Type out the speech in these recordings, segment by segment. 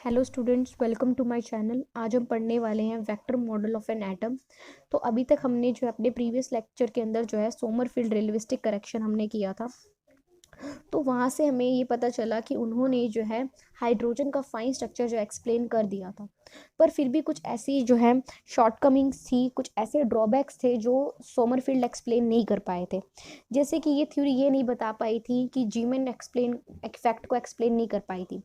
Hello students, welcome to my channel. आज हम पढ़ने वाले हैं vector model of an atom. तो अभी तक हमने जो है अपने प्रीवियस लेक्चर के अंदर जो है सोमरफील्ड रिलेटिविस्टिक करेक्शन हमने किया था। तो वहाँ से हमें ये पता चला कि उन्होंने जो है हाइड्रोजन का फाइन स्ट्रक्चर जो एक्सप्लेन कर दिया था, पर फिर भी कुछ ऐसी जो है शॉर्टकमिंग्स थी, कुछ ऐसे ड्रॉबैक्स थे जो सोमरफील्ड एक्सप्लेन नहीं कर पाए थे। जैसे कि ये थ्योरी ये नहीं बता पाई थी कि जीमन एक्सप्लेन इफेक्ट को एक्सप्लेन नहीं कर पाई थी।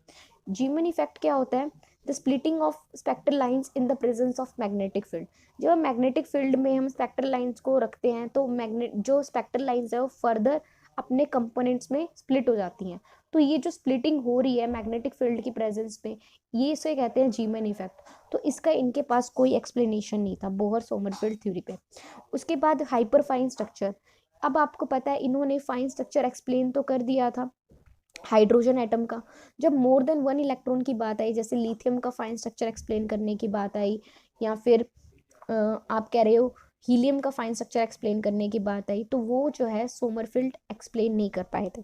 जीमन इफेक्ट क्या होता है? The splitting of spectral lines in the presence of magnetic field. जब मैग्नेटिक फील्ड में हम स्पेक्ट्रल लाइंस को रखते हैं तो मैग्नेट जो स्पेक्ट्रल लाइंस है वो फर्दर अपने कंपोनेंट्स में स्प्लिट हो जाती हैं। तो ये जो स्प्लिटिंग हो रही है मैग्नेटिक फील्ड की प्रेजेंस में, ये इसे कहते हैं जीमन इफेक्ट। तो इसका इनके पास कोई एक्सप्लेनेशन नहीं था बोहर सोमरफेल्ड थ्योरी पे। उसके बाद हाइपरफाइन स्ट्रक्चर। अब आपको पता है इन्होंने फाइन स्ट्रक्चर एक्सप्लेन तो कर दिया था हाइड्रोजन एटम का। जब मोर देन वन इलेक्ट्रॉन की बात आई, जैसे लिथियम का फाइन स्ट्रक्चर एक्सप्लेन करने की बात आई, या फिर आप कह रहे हो हीलियम का फाइन स्ट्रक्चर एक्सप्लेन करने की बात आई, तो वो जो है सोमरफील्ड एक्सप्लेन नहीं कर पाए थे।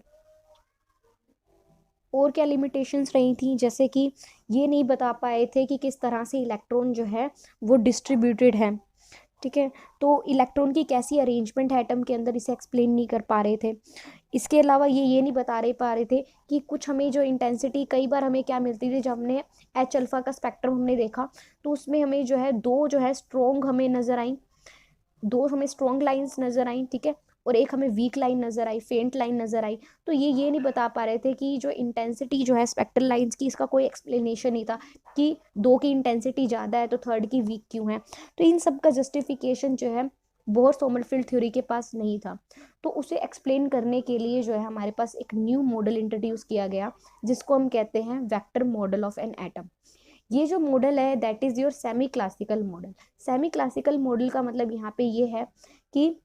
और क्या लिमिटेशंस रही थी, जैसे कि ये नहीं बता पाए थे कि किस तरह से इलेक्ट्रॉन जो है वो डिस्ट्रीब्यूटेड है। ठीक है, तो इलेक्ट्रॉन की कैसी अरेंजमेंट है एटम के अंदर, इसे एक्सप्लेन नहीं कर पा रहे थे। इसके अलावा ये नहीं बता पा रहे थे कि कुछ हमें जो इंटेंसिटी कई बार हमें क्या मिलती थी, जब हमने एच अल्फा का स्पेक्ट्रम हमने देखा तो उसमें हमें जो है दो जो है स्ट्रॉन्ग हमें नजर आई, दो हमें स्ट्रॉन्ग लाइंस नजर आई, ठीक है, और एक हमें वीक लाइन नजर आई, फेंट लाइन नजर आई। तो ये नहीं बता पा रहे थे कि जो इंटेंसिटी जो है स्पेक्ट्रल लाइंस की, इसका कोई एक्सप्लेनेशन नहीं था कि दो की इंटेंसिटी ज़्यादा है तो थर्ड की वीक क्यों है। तो इन सब का जस्टिफिकेशन जो है बोहर सोमरफील्ड थ्योरी के पास नहीं था। तो उसे एक्सप्लेन करने के लिए जो है हमारे पास एक न्यू मॉडल इंट्रोड्यूस किया गया, जिसको हम कहते हैं vector model of an atom. ये जो मॉडल है that is your semi classical model. Semi classical model का मतलब यहाँ पे ये है कि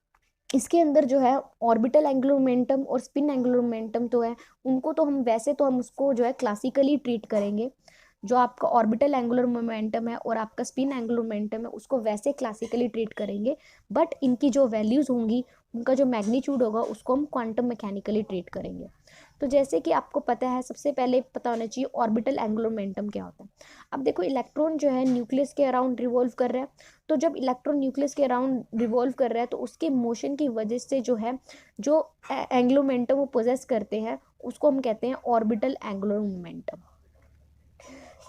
इसके अंदर जो है ऑर्बिटल एंगुलर मोमेंटम और स्पिन एंगुलर मोमेंटम तो है, उनको तो हम वैसे तो हम उसको जो है क्लासिकली ट्रीट करेंगे। जो आपका ऑर्बिटल एंगुलर मोमेंटम है और आपका स्पिन एंगुलर मोमेंटम है उसको वैसे क्लासिकली ट्रीट करेंगे, बट इनकी जो वैल्यूज होंगी, उनका जो मैग्नीट्यूड होगा उसको हम क्वांटम मैकेनिकली ट्रीट करेंगे। तो जैसे कि आपको पता है, सबसे पहले पता होना चाहिए ऑर्बिटल एंगुलर मोमेंटम क्या होता है। अब देखो इलेक्ट्रॉन जो है न्यूक्लियस के अराउंड रिवॉल्व कर रहा है। तो जब इलेक्ट्रॉन न्यूक्लियस के अराउंड रिवॉल्व कर रहा है तो उसके मोशन की वजह से जो है जो एंगुलर मोमेंटम वो पोजेस करते हैं उसको हम कहते हैं orbital angular momentum.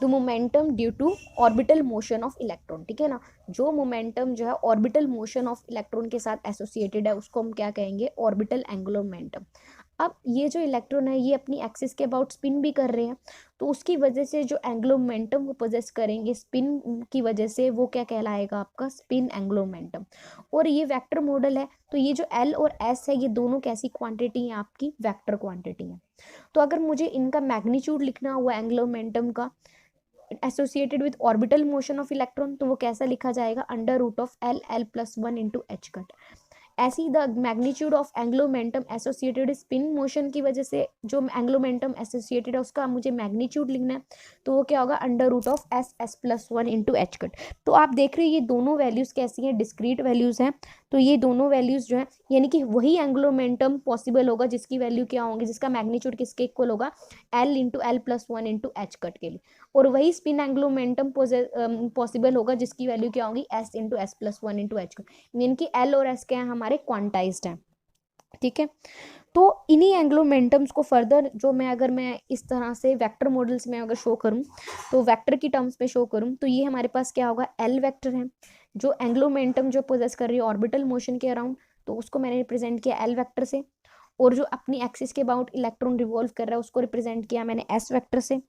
The momentum due to orbital motion of electron, ठीक है ना। जो मोमेंटम जो है ऑर्बिटल मोशन ऑफ इलेक्ट्रॉन के साथ एसोसिएटेड है उसको हम क्या कहेंगे? Orbital angular momentum. अब ये जो इलेक्ट्रॉन है ये अपनी एक्सिस के अबाउट स्पिन भी कर रहे हैं, तो उसकी वजह से जो एंगुलर मोमेंटम वो पोजेस करेंगे स्पिन की वजह से, वो क्या कहलाएगा? आपका स्पिन एंगुलर मोमेंटम। और ये वेक्टर मॉडल है, तो ये जो एल और एस है ये दोनों कैसी क्वांटिटी है? आपकी वेक्टर क्वांटिटी है। तो अगर मुझे इनका मैग्नीट्यूड लिखना हुआ एंगुलर मोमेंटम का associated with orbital motion of electron, तो वो कैसा लिखा जाएगा? Under root of L L plus one into H cut. ऐसे ही the magnitude of angular momentum associated spin motion की वजह से जो एंगुलर मोमेंटम एसोसिएटेड है उसका मुझे मैग्नीट्यूड लिखना है, तो वो क्या होगा? Under root of S S plus one into H cut. तो आप देख रहे हो ये दोनों वैल्यूज कैसी हैं? डिस्क्रीट वैल्यूज हैं। तो ये दोनों वैल्यूज जो है यानी कि वही एंगुलर मोमेंटम पॉसिबल होगा जिसकी वैल्यू क्या होगी, जिसका मैग्नीट्यूड किसके इक्वल होगा? L into L plus one into H cut के लिए। और वही स्पिन एंगुलर मोमेंटम पॉसिबल होगा जिसकी वैल्यू क्या होगी? S into S plus one into H cut. Mean की एल और एस क्या है? हमारे क्वांटाइज्ड हैं, ठीक है। तो इन्हीं एंगुलर मोमेंटम्स को फर्दर जो मैं इस तरह से वेक्टर मॉडल्स में अगर शो करूं, तो वेक्टर की टर्म्स में शो करूं, तो ये हमारे पास क्या होगा? एल वेक्टर है जो एंगुलर मोमेंटम जो पोजेस कर रही है ऑर्बिटल मोशन के अराउंड, तो उसको मैंने रिप्रेजेंट किया एल वेक्टर से। और जो अपनी एक्सिस के अबाउट इलेक्ट्रॉन रिवॉल्व कर रहा है उसको रिप्रेजेंट किया मैंने एस वेक्टर से।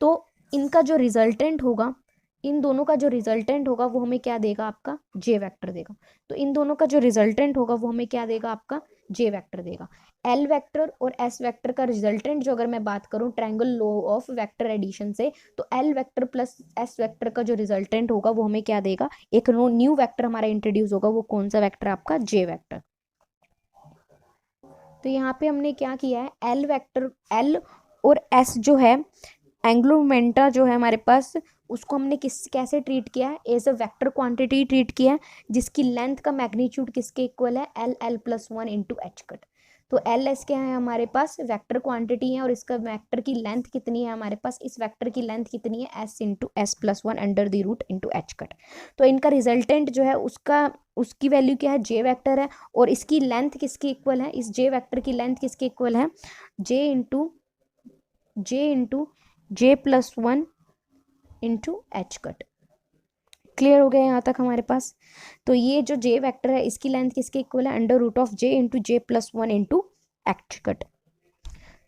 तो इनका जो रिजल्टेंट होगा, इन दोनों का जो रिजल्टेंट होगा वो हमें क्या देगा? आपका जे वेक्टर देगा। तो इन दोनों का जो रिजल्टेंट होगा वो हमें क्या देगा? आपका जे वेक्टर देगा। एल वेक्टर और एस वेक्टर का रिजल्टेंट जो अगर मैं बात करूं triangle law of vector addition से, तो L vector plus S vector का जो रिजल्टेंट होगा वो हमें क्या देगा? एक न्यू वेक्टर हमारा इंट्रोड्यूस होगा। वो कौन सा वेक्टर? आपका जे वेक्टर। तो यहाँ पे हमने क्या किया है? एल वेक्टर, एल और एस जो है एंगुलर मोमेंटा जो है हमारे पास, उसको हमने कैसे ट्रीट किया है? As a vector quantity treat किया है, जिसकी लेंथ का मैग्नीट्यूड किसके इक्वल है? L L plus one into H cut. तो एल एस क्या है हमारे पास, वेक्टर क्वांटिटी है, और इसका वेक्टर की लेंथ कितनी है हमारे पास, इस वेक्टर की लेंथ कितनी है, S into S plus one under the root into H cut. तो इनका रिजल्टेंट जो है उसकी वैल्यू क्या है, जे वेक्टर है, और इसकी लेंथ किसकी इक्वल है, इस जे वेक्टर की लेंथ किसकी इक्वल है, J into J plus one into H cut. Clear हो गया यहाँ तक हमारे पास। तो ये जो जे वेक्टर है इसकी लेंथ किसके इक्वल है, under root of J into J plus one into H cut.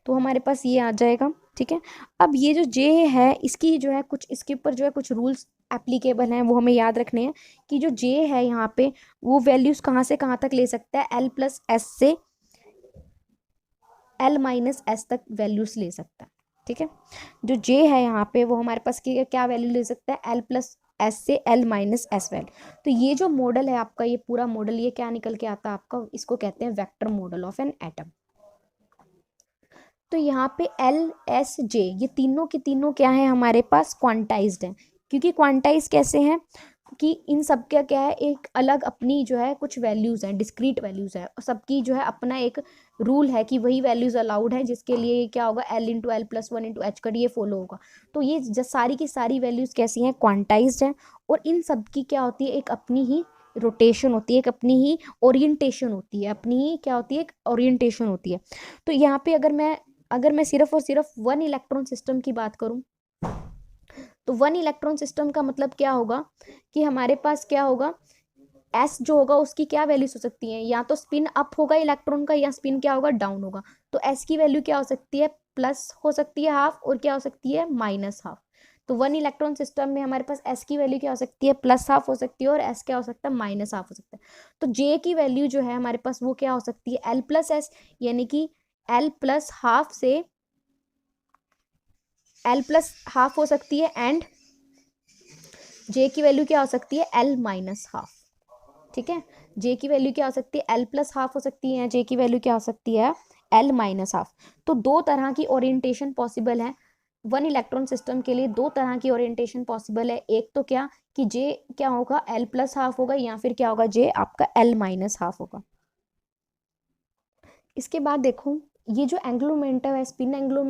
तो हमारे पास ये आ जाएगा, ठीक है। अब ये जो जे है इसकी जो है कुछ, इसके ऊपर जो है कुछ रूल्स एप्लीकेबल हैं, वो हमें याद रखने हैं कि जो जे है यहाँ पे वो वैल्यूज कहाँ से कहाँ तक ले सकता है, एल प्लस एस से एल माइनस एस तक वैल्यूज ले सकता है, ठीक है। जो जे है यहाँ पे वो हमारे पास क्या वैल्यू ले सकता है, एल प्लस एस से एल माइनस एस वैल्यू। तो ये जो मॉडल है आपका, ये पूरा मॉडल ये क्या निकल के आता है आपका, इसको कहते हैं vector model of an atom. तो यहाँ पे एल एस जे ये तीनों के तीनों क्या है हमारे पास, क्वांटाइज्ड हैं। क्योंकि क्वांटाइज कैसे हैं कि इन सब का क्या है, एक अलग अपनी जो है कुछ वैल्यूज हैं, डिस्क्रीट वैल्यूज है, और सबकी जो है अपना एक रूल है कि वही वैल्यूज अलाउड है, जिसके लिए क्या होगा, L into L plus one into H cut ये फॉलो होगा। तो ये सारी की सारी वैल्यूज कैसी हैं, क्वांटाइज्ड हैं, और इन सब की क्या होती है, एक अपनी ही रोटेशन होती है, एक अपनी ही ओरिएंटेशन होती है, अपनी ही क्या होती है, एक ओरिएंटेशन होती है। तो यहाँ पे अगर मैं सिर्फ और सिर्फ वन इलेक्ट्रॉन सिस्टम की बात करूं, तो वन इलेक्ट्रॉन सिस्टम का मतलब क्या होगा कि हमारे पास क्या होगा, एस जो होगा उसकी क्या वैल्यूज हो सकती हैं, या तो स्पिन अप होगा इलेक्ट्रॉन का, या स्पिन क्या होगा, डाउन होगा। तो एस की वैल्यू क्या हो सकती है, प्लस हो सकती है हाफ, और क्या हो सकती है, माइनस हाफ। तो वन इलेक्ट्रॉन सिस्टम में हमारे पास एस की वैल्यू क्या हो सकती है, प्लस हाफ हो सकती है, और एस क्या हो सकता है, माइनस हाफ हो सकता है। तो जे की वैल्यू जो है हमारे पास वो क्या हो सकती है, एल प्लस एस, यानी कि एल प्लस हाफ से एल प्लस हाफ हो सकती है, एंड जे की वैल्यू क्या हो सकती है, एल माइनस हाफ, ठीक है। जे की वैल्यू क्या हो सकती है, एल प्लस हाफ हो सकती है, जे की वैल्यू क्या हो सकती है, एल माइनस हाफ। तो दो तरह की ओरिएंटेशन पॉसिबल है वन इलेक्ट्रॉन सिस्टम के लिए, दो तरह की ओरिएंटेशन पॉसिबल है। एक तो क्या कि जे क्या होगा, एल प्लस हाफ होगा, या फिर क्या होगा, जे आपका एल माइनस हाफ होगा। इसके बाद देखो, ये जो एंगुलर मोमेंटम है, स्पिन एंगुलर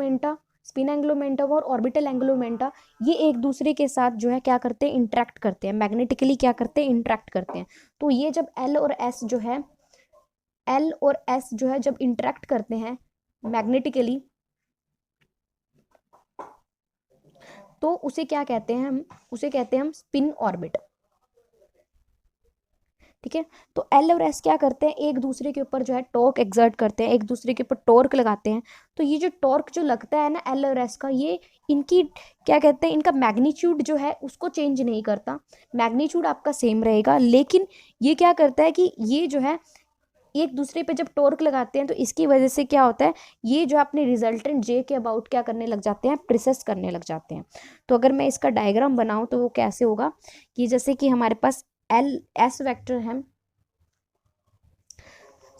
मोमेंटम और ऑर्बिटल एंगुलर मोमेंटम, ये एक दूसरे के साथ जो है क्या करते हैं, इंटरेक्ट करते हैं, मैग्नेटिकली क्या करते हैं, इंटरेक्ट करते हैं। तो ये जब एल और एस जो है जब इंटरेक्ट करते हैं मैग्नेटिकली, तो उसे क्या कहते हैं, उसे कहते हैं हम स्पिन ऑर्बिट, ठीक है। तो एल और एस क्या करते हैं, एक दूसरे के ऊपर जो है टॉर्क एक्सर्ट करते हैं, एक दूसरे के ऊपर टॉर्क लगाते हैं। तो ये जो टॉर्क जो लगता है ना एल और एस का, ये इनकी क्या कहते हैं, इनका मैग्नीट्यूड जो है उसको चेंज नहीं करता, मैग्नीट्यूड आपका सेम रहेगा। लेकिन ये क्या करता है कि ये जो है एक दूसरे पे जब टॉर्क लगाते हैं, तो इसकी वजह से क्या होता है, ये जो अपने रिजल्टेंट जे के अबाउट क्या करने लग जाते हैं, प्रेसेस करने लग जाते हैं। तो अगर मैं इसका डायग्राम बनाऊं तो वो कैसे होगा कि जैसे कि हमारे पास एल एस वेक्टर है,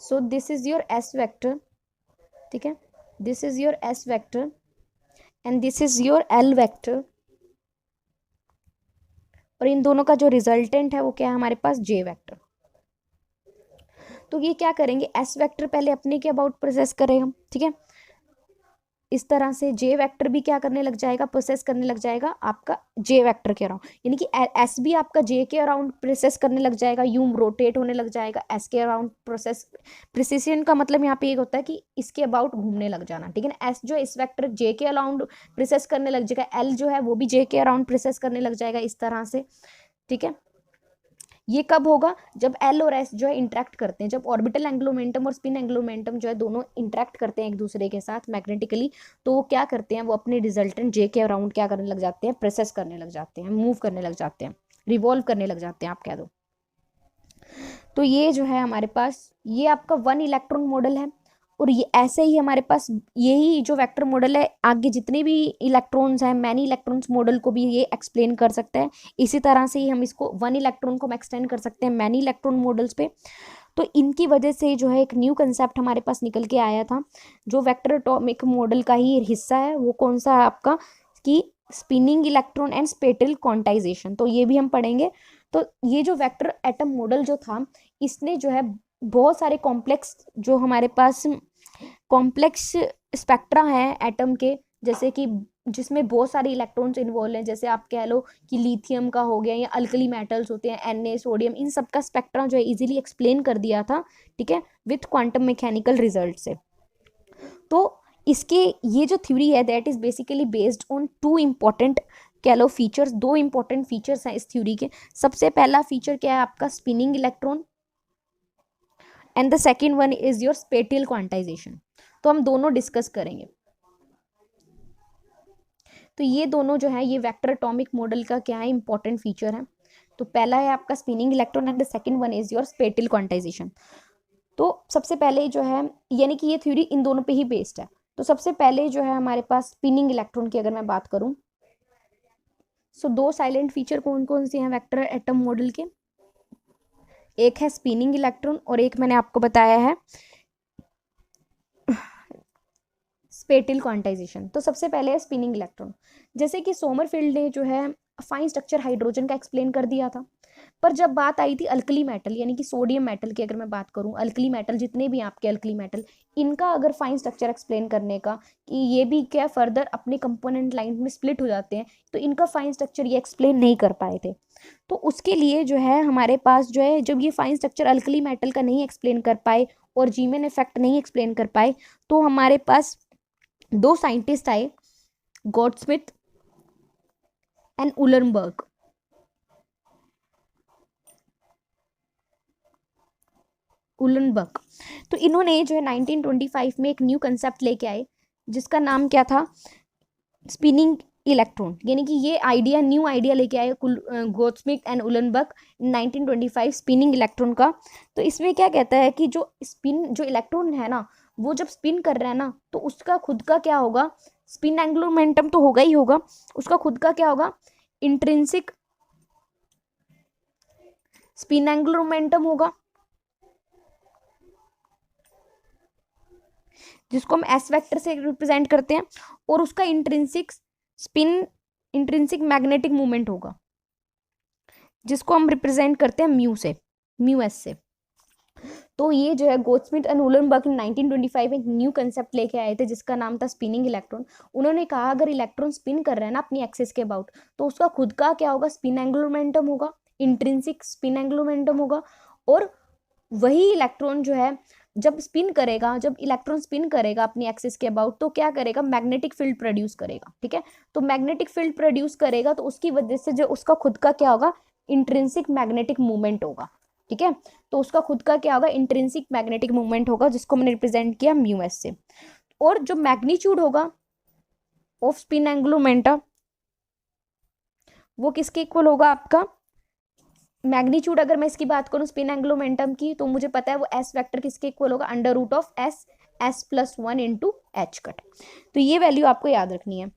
so this is your S vector, ठीक है, this is your S vector and this is your L vector, और इन दोनों का जो रिजल्टेंट है वो क्या है हमारे पास, जे वेक्टर। तो ये क्या करेंगे, एस वेक्टर पहले अपने के अबाउट प्रोसेस करेगा, ठीक है। इस तरह से जे वेक्टर भी क्या करने लग जाएगा, प्रोसेस करने लग जाएगा आपका जे वेक्टर के अराउंड, यानी कि एस भी आपका जे के अराउंड प्रोसेस करने लग जाएगा, यूं रोटेट होने लग जाएगा एस के अराउंड। प्रिसिशन का मतलब यहाँ पे एक होता है कि इसके अबाउट घूमने लग जाना, ठीक है ना। एस जो इस वेक्टर जे के अराउंड प्रोसेस करने लग जाएगा, एल जो है वो भी जे के अराउंड प्रोसेस करने लग जाएगा, इस तरह से, ठीक है। ये कब होगा, जब एल और एस जो है इंटरेक्ट करते हैं, जब ऑर्बिटल एंगुलर मोमेंटम और स्पिन एंगुलर मोमेंटम जो है दोनों इंटरेक्ट करते हैं एक दूसरे के साथ मैग्नेटिकली। तो वो क्या करते हैं, वो अपने रिजल्टेंट जे के अराउंड क्या करने लग जाते हैं, प्रोसेस करने लग जाते हैं, मूव करने लग जाते हैं, रिवॉल्व करने लग जाते हैं, आप कह दो। तो ये जो है हमारे पास, ये आपका वन इलेक्ट्रॉन मॉडल है, और ये ऐसे ही हमारे पास यही जो वेक्टर मॉडल है, आगे जितने भी इलेक्ट्रॉन्स हैं, मैनी इलेक्ट्रॉन्स मॉडल को भी ये एक्सप्लेन कर सकते हैं। इसी तरह से ही हम इसको वन इलेक्ट्रॉन को हम एक्सटेंड कर सकते हैं मैनी इलेक्ट्रॉन मॉडल्स पे। तो इनकी वजह से जो है एक न्यू कंसेप्ट हमारे पास निकल के आया था, जो वेक्टर एटॉमिक मॉडल का ही हिस्सा है। वो कौन सा है आपका, कि स्पिनिंग इलेक्ट्रॉन एंड स्पेटल क्वांटाइजेशन, तो ये भी हम पढ़ेंगे। तो ये जो वेक्टर एटम मॉडल जो था, इसने जो है बहुत सारे कॉम्प्लेक्स जो हमारे पास कॉम्प्लेक्स स्पेक्ट्रा है एटम के, जैसे कि जिसमें बहुत सारे इलेक्ट्रॉन्स इन्वॉल्व हैं, जैसे आप कह लो कि लिथियम का हो गया, या अल्कली मेटल्स होते हैं Na सोडियम, इन सब का स्पेक्ट्रा जो है इजीली एक्सप्लेन कर दिया था, ठीक है, विथ क्वांटम मैकेनिकल रिजल्ट से। तो इसके ये जो थ्योरी है that is basically based on two important कह लो फीचर्स, दो इंपॉर्टेंट फीचर्स हैं इस थ्योरी के। सबसे पहला फीचर क्या है आपका, spinning electron, and the second one is your spatial quantization. तो हम दोनों डिस्कस करेंगे। तो ये दोनों जो है ये वेक्टर एटॉमिक मॉडल का क्या है, इंपॉर्टेंट फीचर है। तो पहला है आपका spinning electron and the second one is your spatial quantization. तो सबसे पहले जो है, यानी कि ये थ्योरी इन दोनों पे ही बेस्ड है। तो सबसे पहले जो है हमारे पास स्पिनिंग इलेक्ट्रॉन की अगर मैं बात करूं, सो दो साइलेंट फीचर कौन कौन से हैं वेक्टर एटम मॉडल के, एक है स्पिनिंग इलेक्ट्रॉन और एक मैंने आपको बताया है स्पेटियल क्वांटाइजेशन। तो सबसे पहले है स्पिनिंग इलेक्ट्रॉन। जैसे कि सोमरफील्ड ने जो है फाइन स्ट्रक्चर हाइड्रोजन का एक्सप्लेन कर दिया था, पर जब बात आई थी अल्कली मेटल यानी कि सोडियम मेटल की, अगर मैं बात करूं अल्कली मेटल जितने भी आपके अल्कली मेटल, इनका अगर फाइन स्ट्रक्चर एक्सप्लेन करने का कि ये भी क्या फर्दर अपने कंपोनेंट लाइन में स्प्लिट हो जाते हैं, तो इनका फाइन स्ट्रक्चर ये एक्सप्लेन नहीं कर पाए थे। तो उसके लिए जो है हमारे पास जो है, जब ये फाइन स्ट्रक्चर अल्कली मेटल का नहीं एक्सप्लेन कर पाए और जीमेन इफेक्ट नहीं एक्सप्लेन कर पाए, तो हमारे पास दो साइंटिस्ट आए, गॉडस्मिथ एंड उलरनबर्ग। उलनबर्ग, तो इन्होंने जो है 1925 में एक न्यू कंसेप्ट लेके आए जिसका नाम क्या था, स्पिनिंग इलेक्ट्रॉन। यानी कि ये आइडिया, न्यू आइडिया लेके आए गॉडस्मिथ एंड उलनबर्ग 1925 स्पिनिंग इलेक्ट्रॉन का। तो इसमें क्या कहता है कि जो स्पिन, जो इलेक्ट्रॉन है ना, वो जब स्पिन कर रहा है ना, तो उसका खुद का क्या होगा, स्पिन एंगुलर मोमेंटम तो होगा ही होगा, उसका खुद का क्या होगा, इंट्रिंसिक स्पिन एंगुलर मोमेंटम होगा, जिसको हम एस वेक्टर से रिप्रेजेंट करते हैं, और उसका intrinsic spin, intrinsic magnetic movement होगा, जिसको हम रिप्रेजेंट करते हैं म्यू से, म्यू एस से। तो ये जो है गॉडस्मिथ एंड उलनबर्ग 1925 एक न्यू कंसेप्ट लेके आए थे जिसका नाम था स्पिनिंग इलेक्ट्रॉन। उन्होंने कहा अगर इलेक्ट्रॉन स्पिन कर रहा है ना अपनी एक्सिस के अबाउट, तो उसका खुद का क्या होगा, स्पिन एंगुलर मोमेंटम होगा, इंट्रिंसिक स्पिन एंगुलर मोमेंटम होगा, और वही इलेक्ट्रॉन जो है जब स्पिन करेगा, जब इलेक्ट्रॉन स्पिन करेगा अपनी एक्सिस के अबाउट, तो क्या करेगा, मैग्नेटिक फील्ड प्रोड्यूस करेगा, ठीक है। तो मैग्नेटिक फील्ड प्रोड्यूस करेगा, तो उसकी वजह से जो उसका खुद का क्या होगा, इंट्रिंसिक मैग्नेटिक मूवमेंट होगा, ठीक है। तो उसका खुद का क्या होगा, इंट्रिंसिक मैग्नेटिक मूवमेंट होगा, जिसको मैंने रिप्रेजेंट किया म्यू एस से। और जो मैग्नीट्यूड होगा ऑफ स्पिन एंगुलर मोमेंटम, वो किसके इक्वल होगा, आपका मैग्नीट्यूड अगर मैं इसकी बात करूं स्पिन एंगुलर मोमेंटम की, तो मुझे पता है वो एस वेक्टर किसके इक्वल होगा, under root of S, S+1 into H cut. तो ये वैल्यू आपको याद रखनी है।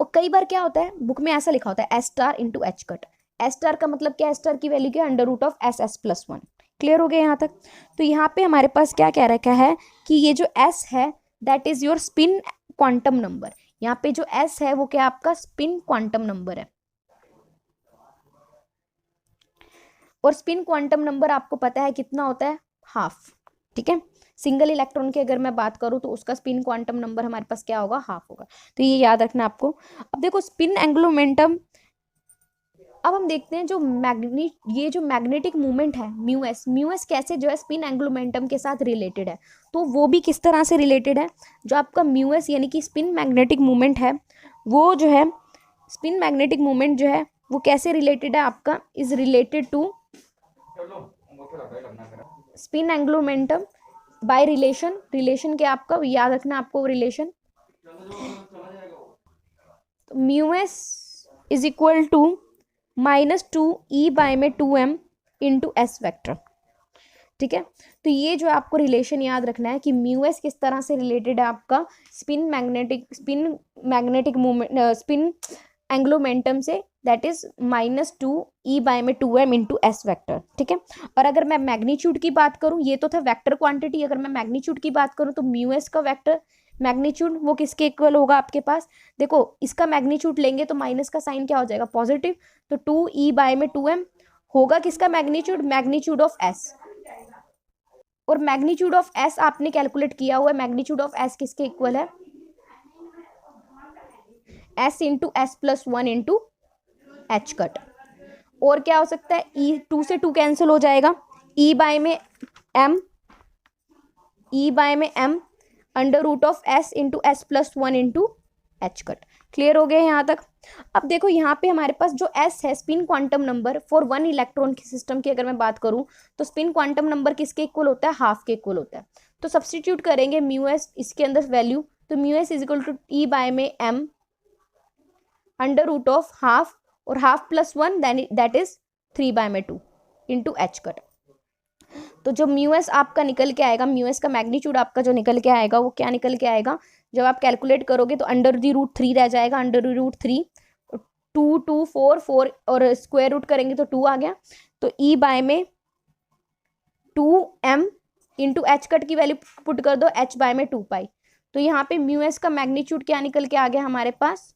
और कई बार क्या होता है, बुक में ऐसा लिखा होता है S* into H cut. S* का मतलब क्या है, S* की वैल्यू क्या है, under root of S+1। Clear हो गया यहाँ तक। तो यहाँ पे हमारे पास क्या कह रखा है कि ये जो S है that is your spin quantum number. यहाँ पे जो S है वो क्या आपका स्पिन क्वांटम नंबर है, और स्पिन क्वांटम नंबर आपको पता है कितना होता है, हाफ, ठीक है। सिंगल इलेक्ट्रॉन की अगर मैं बात करूं तो उसका स्पिन क्वांटम नंबर हमारे पास क्या होगा, हाफ होगा। तो ये याद रखना आपको। अब देखो स्पिन एंगुलर मोमेंटम, अब हम देखते हैं जो ये जो मैग्नेटिक मूवमेंट है म्यू एस कैसे जो है स्पिन एंगुलर मोमेंटम के साथ रिलेटेड है। तो वो भी किस तरह से रिलेटेड है, जो आपका म्यू एस यानी कि स्पिन मैग्नेटिक मूवमेंट है, वो जो है स्पिन मैग्नेटिक मूवमेंट जो है वो कैसे रिलेटेड है, आपका is related to spin angular momentum by relation. Relation क्या आपका याद रखना आपको, relation mu S is equal to -2E/2m into S vector, ठीक है। तो ये जो आपको रिलेशन याद रखना है कि म्यू एस किस तरह से रिलेटेड है आपका spin magnetic movement, spin angular momentum से, that is -2E/2m into S vector, ठीक है। और अगर मैं मैग्नीट्यूड की बात करूं, ये तो था वेक्टर क्वांटिटी, अगर मैं मैग्नीट्यूड की बात करूं तो म्यू एस का वेक्टर मैग्नीट्यूड वो किसके इक्वल होगा आपके पास, देखो इसका मैग्नीट्यूड लेंगे तो माइनस का साइन क्या हो जाएगा, पॉजिटिव, तो 2E/2m होगा किसका मैग्नीट्यूड, मैग्नीट्यूड ऑफ एस, और मैग्नीट्यूड ऑफ एस आपने कैलकुलेट किया हुआ है, मैग्नीट्यूड ऑफ एस किसके इक्वल है, S into S plus one into H cut. और क्या हो सकता है, ई, टू से टू कैंसिल हो जाएगा, ई बाय में एम, ई बाय में M under root of S into S plus one into H cut. Clear हो गया यहाँ तक। अब देखो यहाँ पे हमारे पास जो एस है, spin quantum number for one electron की सिस्टम की अगर मैं बात करूँ तो स्पिन क्वांटम नंबर किसके इक्वल होता है, हाफ के इक्वल होता है। तो सब्सटीट्यूट करेंगे म्यू एस इसके अंदर वैल्यू, तो mu S is equal to e by में M under root of half, और half plus one that is 3/2 into H cut. तो जो म्यू एस आपका निकल के आएगा, म्यू एस का मैग्नीट्यूड आपका जो निकल के आएगा वो क्या निकल के आएगा, जब आप कैलकुलेट करोगे तो अंडर दी रूट 3 रह जाएगा, अंडर दी रूट 3, 2 2 4 4 और स्क्वायर रूट करेंगे तो 2 आ गया। तो ई बाय में 2m इंटू एच कट की वैल्यू पुट कर दो, h बाय में 2 पाई। तो यहाँ पे म्यू एस का मैग्नीट्यूड क्या निकल के आ गया हमारे पास,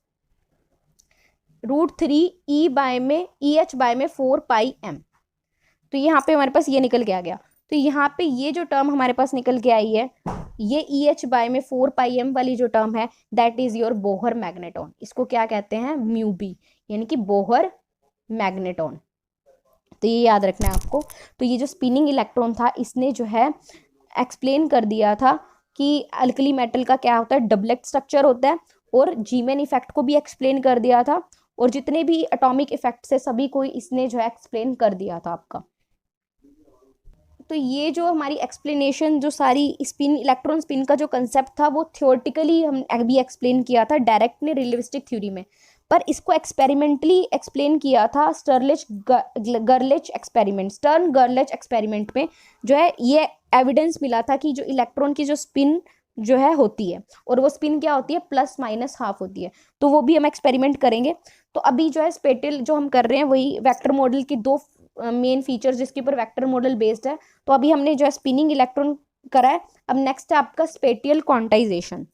√3 ई बाय में ई एच बाय में 4πm। तो यहाँ पे हमारे पास ये निकल के आ गया। तो यहाँ पे ये जो टर्म हमारे पास निकल के आई है, ये ई एच बाय में 4πm वाली जो टर्म है, that is your Bohr magneton. इसको क्या कहते हैं, म्यू बी, यानी कि बोहर मैग्नेटॉन। तो ये याद रखना है आपको। तो ये जो स्पिनिंग इलेक्ट्रॉन था, इसने जो है एक्सप्लेन कर दिया था कि अल्कली मेटल का क्या होता है, डबलेट स्ट्रक्चर होता है, और जीमेन इफेक्ट को भी एक्सप्लेन कर दिया था, और जितने भी एटॉमिक इफेक्ट्स है सभी को इसने जो है एक्सप्लेन कर दिया था आपका। तो ये जो हमारी एक्सप्लेनेशन, जो सारी स्पिन, इलेक्ट्रॉन स्पिन का जो कंसेप्ट था वो थियोरेटिकली हम अभी एक्सप्लेन किया था डायरेक्ट ने रिलेटिविस्टिक थ्योरी में, पर इसको एक्सपेरिमेंटली एक्सप्लेन किया था गर्लिच एक्सपेरिमेंट, स्टर्न गर्लिच एक्सपेरिमेंट में जो है ये एविडेंस मिला था कि जो इलेक्ट्रॉन की जो स्पिन जो है होती है, और वो स्पिन क्या होती है, प्लस माइनस हाफ होती है। तो वो भी हम एक्सपेरिमेंट करेंगे। तो अभी जो है स्पेटिल जो हम कर रहे हैं वही वेक्टर मॉडल की दो मेन फीचर्स जिसके ऊपर वेक्टर मॉडल बेस्ड है। तो अभी हमने जो है स्पिनिंग इलेक्ट्रॉन करा है, अब नेक्स्ट है आपका spatial quantization.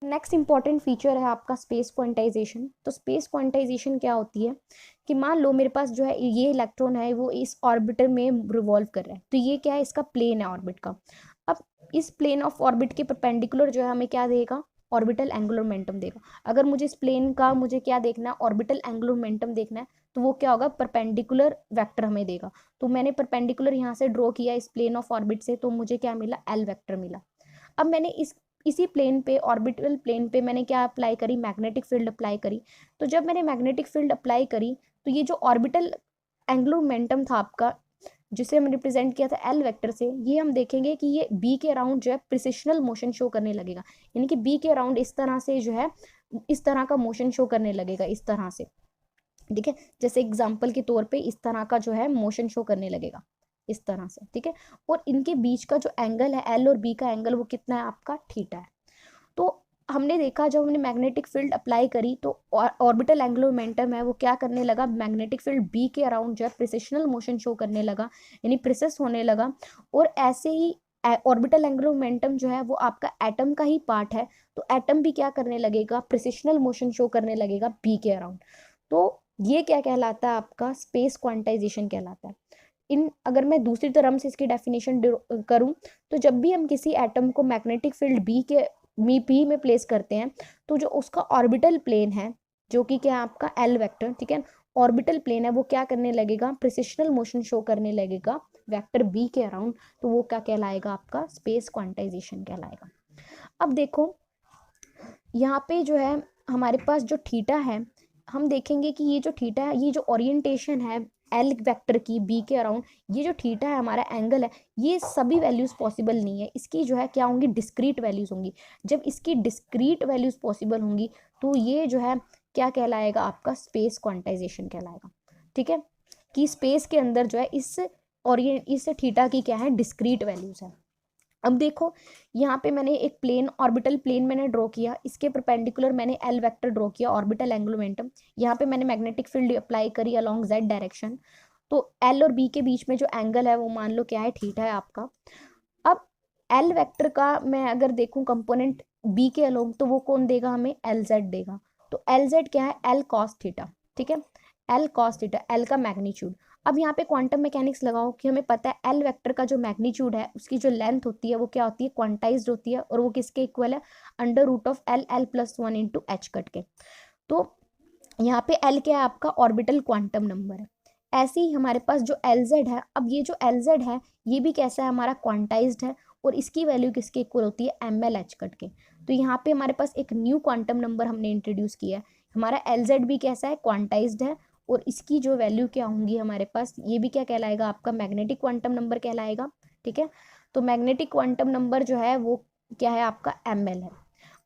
Next important feature है आपका स्पेस क्वांटाइजेशन। तो स्पेस क्वांटाइजेशन क्या होती है कि मान लो मेरे पास जो है ये इलेक्ट्रॉन है वो इस ऑर्बिटर में रिवॉल्व कर रहा है, तो ये क्या है, इसका प्लेन है ऑर्बिट का। अब इस प्लेन ऑफ ऑर्बिट के परपेंडिकुलर जो है हमें क्या देगा, ऑर्बिटल एंगुलर मोमेंटम देगा। अगर मुझे इस प्लेन का मुझे क्या देखना है, ऑर्बिटल एंगुलर मोमेंटम देखना है, तो वो क्या होगा, परपेंडिकुलर वेक्टर हमें देगा। तो मैंने परपेंडिकुलर यहाँ से ड्रॉ किया इस प्लेन ऑफ ऑर्बिट से, तो मुझे क्या मिला, एल वेक्टर मिला। अब मैंने इसी प्लेन पे, ऑर्बिटल प्लेन पे मैंने क्या अप्लाई करी, मैग्नेटिक फील्ड अप्लाई करी। तो जब मैंने मैग्नेटिक फील्ड अप्लाई करी तो ये जो ऑर्बिटल एंगुलर मोमेंटम था आपका, जिसे हम रिप्रेजेंट किया था एल वेक्टर से, ये हम देखेंगे कि ये बी के अराउंड जो है प्रिसिशनल मोशन शो करने लगेगा। यानी कि बी के अराउंड इस तरह से जो है, इस तरह का मोशन शो करने लगेगा, इस तरह से, ठीक है। जैसे एग्जाम्पल के तौर पे इस तरह का जो है मोशन शो करने लगेगा, इस तरह से, ठीक है। और इनके बीच का जो एंगल है, एल और बी का एंगल, वो कितना है आपका, थीटा है। तो हमने देखा जब हमने मैग्नेटिक फील्ड अप्लाई करी तो ऑर्बिटल एंगुलर मोमेंटम है वो क्या करने लगा, मैग्नेटिक फील्ड बी के अराउंड जो है प्रिसिशनल मोशन शो करने लगा, यानी प्रिसेस होने लगा। और ऐसे ही ऑर्बिटल एंगुलर मोमेंटम जो है वो आपका एटम का ही पार्ट है, तो एटम भी क्या करने लगेगा, प्रिसिशनल मोशन शो करने लगेगा बी के अराउंड। तो ये क्या कहलाता है आपका, स्पेस क्वांटाइजेशन कहलाता है। अगर मैं दूसरी तरह से इसकी डेफिनेशन करूं, तो जब भी हम किसी एटम को मैग्नेटिक फील्ड बी में प्लेस करते हैं, तो जो उसका ऑर्बिटल प्लेन है, जो कि क्या है आपका एल वेक्टर, ठीक है, ऑर्बिटल प्लेन है, वो क्या करने लगेगा, प्रिसिशनल मोशन शो करने लगेगा वेक्टर बी के अराउंड। तो वो क्या कहलाएगा, आपका स्पेस क्वांटाइजेशन कहलाएगा। अब देखो यहाँ पे जो है हमारे पास जो थीटा है, हम देखेंगे कि ये जो थीटा है, ये जो ओरिएंटेशन है एल वेक्टर की बी के अराउंड, ये जो थीटा है हमारा एंगल है, ये सभी वैल्यूज पॉसिबल नहीं है। इसकी जो है क्या होंगी, डिस्क्रीट वैल्यूज होंगी। जब इसकी डिस्क्रीट वैल्यूज पॉसिबल होंगी तो ये जो है क्या कहलाएगा, आपका स्पेस क्वांटाइजेशन कहलाएगा, ठीक है। कि स्पेस के अंदर जो है इस थीटा की क्या है, डिस्क्रीट वैल्यूज है। अब देखो यहाँ पे मैंने एक प्लेन, ऑर्बिटल प्लेन मैंने ड्रॉ किया, इसके परपेंडिकुलर मैंने एल वेक्टर ड्रॉ किया, ऑर्बिटल एंगुलर मोमेंटम। यहाँ पे मैंने मैग्नेटिक फील्ड अप्लाई करी अलोंग जेड डायरेक्शन। तो एल और बी के बीच में जो एंगल है वो मान लो क्या है, थीटा है आपका। अब एल वेक्टर का मैं अगर देखूं कंपोनेंट बी के अलोंग, तो वो कौन देगा हमें, एल जेड देगा। तो एल जेड क्या है, एल कॉस थीटा, ठीक है, एल कॉस थीटा, एल का मैग्नीट्यूड। अब यहाँ पे क्वांटम मैकेनिक्स लगाओ कि हमें पता है एल वेक्टर का जो मैग्नीट्यूड है उसकी जो लेंथ होती है वो क्या होती है, क्वांटाइज्ड होती है, और वो किसके इक्वल है, under root of L L plus one into H cut के। तो यहाँ पे एल क्या है, आपका ऑर्बिटल क्वांटम नंबर है। ऐसे ही हमारे पास जो एल जेड है, अब ये जो एल जेड है ये भी कैसा है, हमारा क्वांटाइज्ड है, और इसकी वैल्यू किसके इक्वल होती है, एम एल एच कट के। तो यहाँ पे हमारे पास एक न्यू क्वांटम नंबर हमने इंट्रोड्यूस किया है, हमारा एल जेड भी कैसा है, क्वांटाइज्ड है, और इसकी जो वैल्यू क्या होंगी हमारे पास, ये भी क्या कहलाएगा, आपका मैग्नेटिक क्वांटम नंबर कहलाएगा। ठीक है, तो मैग्नेटिक क्वांटम नंबर जो है वो क्या है, आपका एम एल है।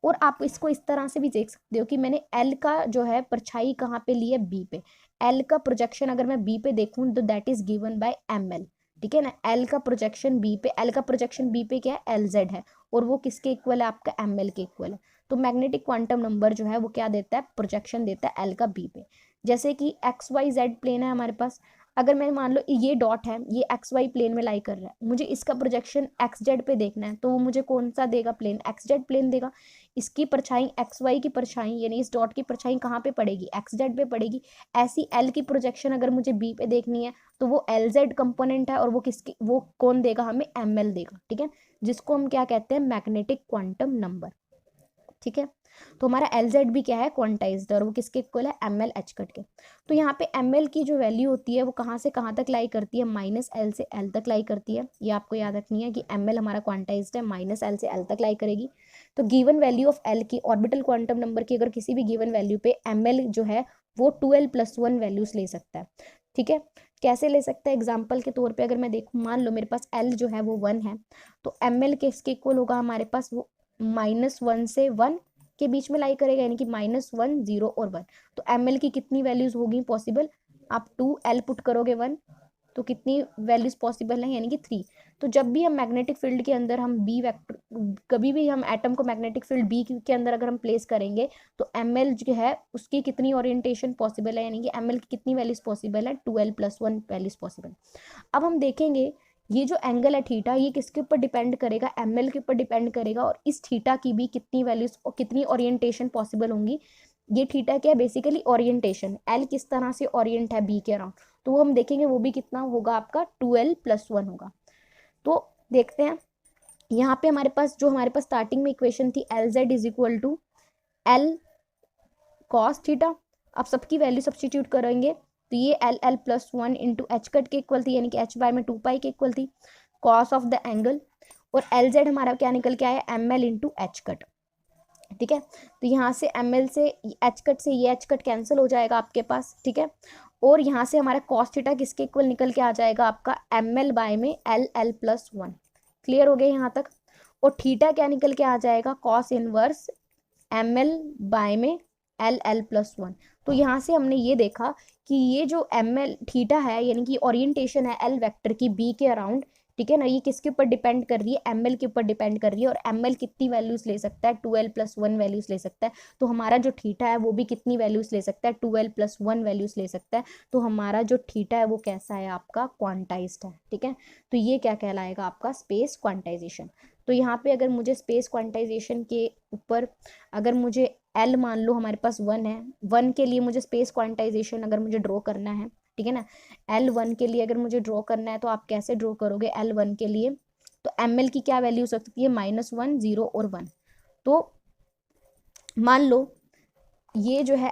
और आप इसको इस तरह से भी देख सकते हो कि मैंने एल का जो है परछाई कहाँ पे ली है, बी पे। एल का प्रोजेक्शन अगर मैं बी पे देखूं तो that is given by M L. ठीक है ना, एल का प्रोजेक्शन बी पे, एल का प्रोजेक्शन बी पे क्या है, एल जेड है, और वो किसके इक्वल है, आपका एम एल के इक्वल है। तो मैग्नेटिक क्वांटम नंबर जो है वो क्या देता है, प्रोजेक्शन देता है एल का बी पे। जैसे कि एक्स वाई जेड प्लेन है हमारे पास, अगर मैं मान लो ये डॉट है, ये एक्स वाई प्लेन में लाई कर रहा है, मुझे इसका प्रोजेक्शन एक्स जेड पे देखना है, तो वो मुझे कौन सा देगा, प्लेन एक्स जेड प्लेन देगा। इसकी परछाई एक्स वाई की परछाई यानी इस डॉट की परछाई कहाँ पे पड़ेगी, एक्स जेड पे पड़ेगी। ऐसी एल की प्रोजेक्शन अगर मुझे बी पे देखनी है तो वो एल जेड कंपोनेंट है, और वो किसकी, वो कौन देगा हमें, एम एल देगा। ठीक है, जिसको हम क्या कहते हैं, मैग्नेटिक क्वांटम नंबर। ठीक है, तो हमारा एल जेड भी क्या है, क्वांटाइज्ड, और वो किसके इक्वल है, एम एल एच कट के। तो यहाँ पे एम एल की जो वैल्यू होती है वो कहाँ से कहाँ तक लाई करती है, माइनस एल से एल तक लाई करती है। ये आपको याद रखनी है कि एम एल हमारा क्वांटाइज्ड है, माइनस एल से एल तक लाई करेगी। तो गिवन वैल्यू ऑफ एल की, ऑर्बिटल क्वांटम नंबर की, अगर किसी भी गिवन वैल्यू पे एम एल जो है वो 2l+1 वैल्यूज ले सकता है। ठीक है, कैसे ले सकता है, एग्जाम्पल के तौर पे अगर मैं देखूँ, मान लो मेरे पास एल जो है वो 1 है, तो एम एल किसके इक्वल होगा हमारे पास, वो -1 से 1 के बीच में लाई करेगा, यानी कि -1 0 और 1। तो एम एल की कितनी वैल्यूज होगी पॉसिबल, आप 2l पुट करोगे 1, तो कितनी वैल्यूज पॉसिबल है, यानी कि 3। तो जब भी हम मैग्नेटिक फील्ड के अंदर हम बी वेक्टर, कभी भी हम एटम को मैग्नेटिक फील्ड बी के अंदर अगर हम प्लेस करेंगे, तो एम एल जो है उसकी कितनी ओरिएंटेशन पॉसिबल है, यानी कि एम एल की कितनी वैल्यूज पॉसिबल है, 2l+1 वैल्यूज पॉसिबल। अब हम देखेंगे ये जो एंगल है थीटा, ये किसके ऊपर डिपेंड करेगा, एम एल के ऊपर डिपेंड करेगा, और इस थीटा की भी कितनी वैल्यूज और कितनी ओरिएंटेशन पॉसिबल होंगी। ये थीटा क्या है, बेसिकली ओरिएंटेशन, एल किस तरह से ओरिएंट है बी के अराउंड, तो वो हम देखेंगे, वो भी कितना होगा, आपका 2l+1 होगा। तो देखते हैं, यहाँ पे हमारे पास जो हमारे पास स्टार्टिंग में इक्वेशन थी, L Z is equal to L cos theta. अब सबकी वैल्यू सब्सटीट्यूट करेंगे, तो ये एल+1 इंटू एच कट के इक्वल थी, यानी कि एच बाय में 2 पाई के इक्वल थी, कॉस ऑफ द एंगल। और एल जेड हमारा क्या निकल के आया, M L into H cut. ठीक है, तो यहाँ से एम एल से एच कट से ये एच कट कैंसिल हो जाएगा आपके पास। ठीक है, और यहाँ से हमारा कॉस थीटा किसके इक्वल निकल के आ जाएगा, आपका एम एल बाय में एल+1। क्लियर हो गया यहाँ तक। और थीटा क्या निकल के आ जाएगा, cos inverse M L by में एल+1। तो यहाँ से हमने ये देखा कि ये जो एम एल थीटा है, यानी कि ओरिएंटेशन है एल वेक्टर की बी के अराउंड, ठीक है ना, ये किसके ऊपर डिपेंड कर रही है, एम एल के ऊपर डिपेंड कर रही है। और एम एल कितनी वैल्यूज ले सकता है, 2l+1 वैल्यूज ले सकता है। तो हमारा जो थीटा है वो भी कितनी वैल्यूज ले सकता है, 2l+1 वैल्यूज ले सकता है। तो हमारा जो थीटा है वो कैसा है, आपका क्वांटाइज्ड है। ठीक है, तो ये क्या कहलाएगा, आपका स्पेस क्वांटाइजेशन। तो यहाँ पे अगर मुझे स्पेस क्वांटाइजेशन के ऊपर, अगर मुझे एल मान लो हमारे पास 1 है, 1 के लिए मुझे स्पेस क्वांटाइजेशन अगर मुझे ड्रॉ करना है, ठीक है ना, L1 के लिए अगर मुझे ड्रॉ करना है, तो आप कैसे ड्रॉ करोगे L1 के लिए, तो एम एल की क्या वैल्यू हो सकती है, -1 0 और 1। तो मान लो ये जो है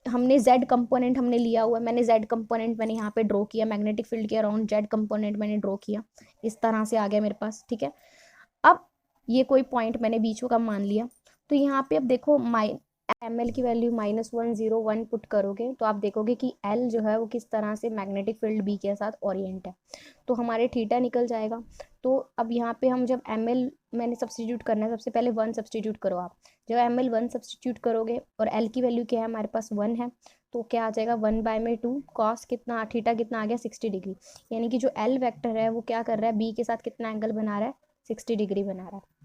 हमने z कंपोनेंट हमने लिया हुआ है, मैंने z कंपोनेंट मैंने यहाँ पे ड्रॉ किया, मैग्नेटिक फील्ड के अराउंड z कंपोनेंट मैंने ड्रॉ किया, इस तरह से आ गया मेरे पास। ठीक है, अब ये कोई पॉइंट मैंने बीच का मान लिया, तो यहाँ पे अब देखो एम एल की वैल्यू -1 0 1 पुट करोगे, तो आप देखोगे कि एल जो है वो किस तरह से मैग्नेटिक फील्ड बी के साथ ओरिएंट है, तो हमारे थीटा निकल जाएगा। तो अब यहाँ पे हम जब एम एल मैंने सब्सटीट्यूट करना है, सबसे पहले 1 सब्सटीट्यूट करो आप। जब एम एल 1 सब्सटीट्यूट करोगे और एल की वैल्यू क्या है, हमारे पास 1 है, तो क्या आ जाएगा, 1/2 कॉस कितना, थीटा कितना आ गया, 60 डिग्री। यानी कि जो एल वेक्टर है वो क्या कर रहा है, बी के साथ कितना एंगल बना रहा है, 60 डिग्री बना रहा है।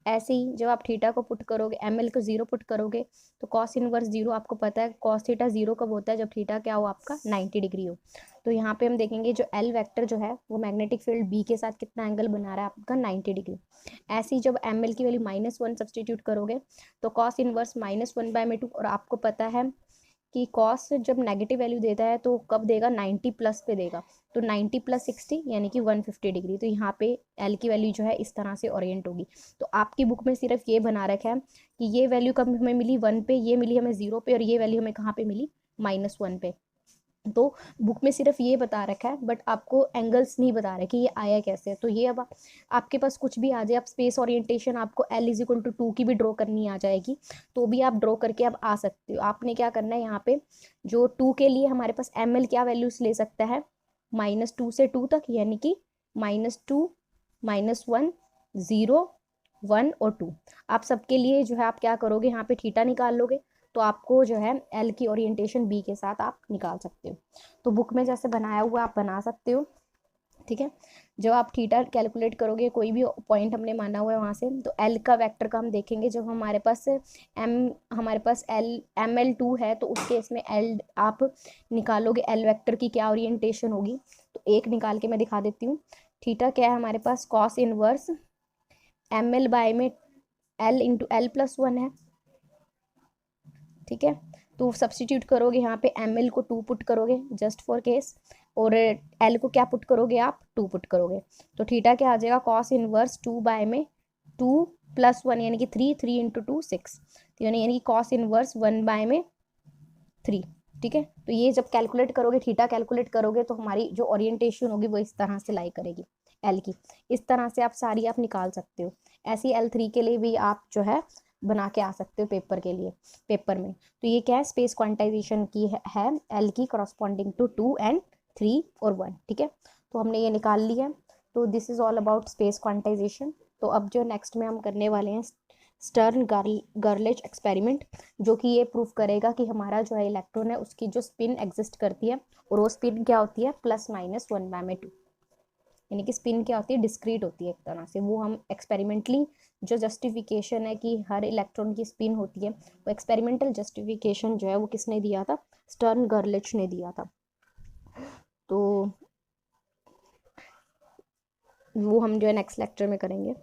ऐसे ही जब आप थीटा को पुट करोगे, एम एल को 0 पुट करोगे, तो कॉस इनवर्स 0 आपको पता है, कॉस थीटा 0 कब होता है, जब थीटा क्या हो, आपका 90 डिग्री हो। तो यहाँ पे हम देखेंगे जो एल वेक्टर जो है वो मैग्नेटिक फील्ड बी के साथ कितना एंगल बना रहा है, आपका 90 डिग्री। ऐसे ही जब एम एल की वैल्यू -1 सब्सटीट्यूट करोगे, तो कॉस इनवर्स -1/2, और आपको पता है कि कॉस जब नेगेटिव वैल्यू देता है तो कब देगा, 90 प्लस पे देगा। तो 90 प्लस 60 यानी कि 150 डिग्री। तो यहाँ पे एल की वैल्यू जो है इस तरह से ओरिएंट होगी। तो आपकी बुक में सिर्फ ये बना रखा है कि ये वैल्यू कब हमें मिली 1 पे, ये मिली हमें 0 पे, और ये वैल्यू हमें कहाँ पे मिली -1 पे। तो बुक में सिर्फ ये बता रखा है, बट आपको एंगल्स नहीं बता रहे कि ये आया कैसे। तो ये अब आपके पास कुछ भी आ जाए, आप स्पेस ओरिएंटेशन आपको L=2 की भी ड्रॉ करनी आ जाएगी, तो भी आप ड्रॉ करके अब आ सकते हो। आपने क्या करना है, यहाँ पे जो 2 के लिए हमारे पास ML क्या वैल्यूज ले सकता है, -2 से 2 तक, यानी कि -2, -1, 0, 1 और 2। आप सबके लिए जो है आप क्या करोगे, यहाँ पे थीटा निकाल लोगे, तो आपको जो है एल की ओरिएंटेशन बी के साथ आप निकाल सकते हो। तो बुक में जैसे बनाया हुआ आप बना सकते हो, ठीक है। जब आप थीटा कैलकुलेट करोगे, कोई भी पॉइंट हमने माना हुआ है वहाँ से, तो एल का वेक्टर का हम देखेंगे। जब हमारे पास ML2 है, तो उस केस में एल आप निकालोगे, एल वेक्टर की क्या ओरिएंटेशन होगी। तो एक निकाल के मैं दिखा देती हूँ। थीटा क्या है हमारे पास, कॉस इनवर्स ML बाय में L × L+1 है, ठीक है। तो सब्सटीट्यूट करोगे, यहाँ पे ML को 2 पुट करोगे जस्ट फॉर केस, और L को क्या पुट करोगे, आप 2 पुट करोगे। तो थीटा क्या आ जाएगा, कॉस इनवर्स 2 बाय में 2 + 1 यानी कि 3, 3 × 2 6, यानी कि कॉस इनवर्स 1 बाय में 3, ठीक है। तो ये जब कैलकुलेट करोगे, थीटा कैलकुलेट करोगे, तो हमारी जो ओरिएंटेशन होगी वो इस तरह से लाई करेगी एल की। इस तरह से आप सारी आप निकाल सकते हो। ऐसी L3 के लिए भी आप जो है बना के आ सकते हो पेपर में। तो ये क्या है, स्पेस क्वांटाइजेशन की है एल की, करस्पॉन्डिंग टू 2 and 3 और 1, ठीक है। तो हमने ये निकाल लिया है। तो this is all about space quantization. तो अब जो नेक्स्ट में हम करने वाले हैं स्टर्न गर्लिच एक्सपेरिमेंट, जो कि ये प्रूफ करेगा कि हमारा जो है इलेक्ट्रॉन है उसकी जो स्पिन एग्जिस्ट करती है, और वो स्पिन क्या होती है, +-1/2, यानी कि स्पिन क्या होती है, डिस्क्रीट होती है एक तरह से। वो हम एक्सपेरिमेंटली जो जस्टिफिकेशन है कि हर इलेक्ट्रॉन की स्पिन होती है, वो एक्सपेरिमेंटल जस्टिफिकेशन जो है वो किसने दिया था, स्टर्न गर्लिच ने दिया था। तो वो हम जो है नेक्स्ट लेक्चर में करेंगे।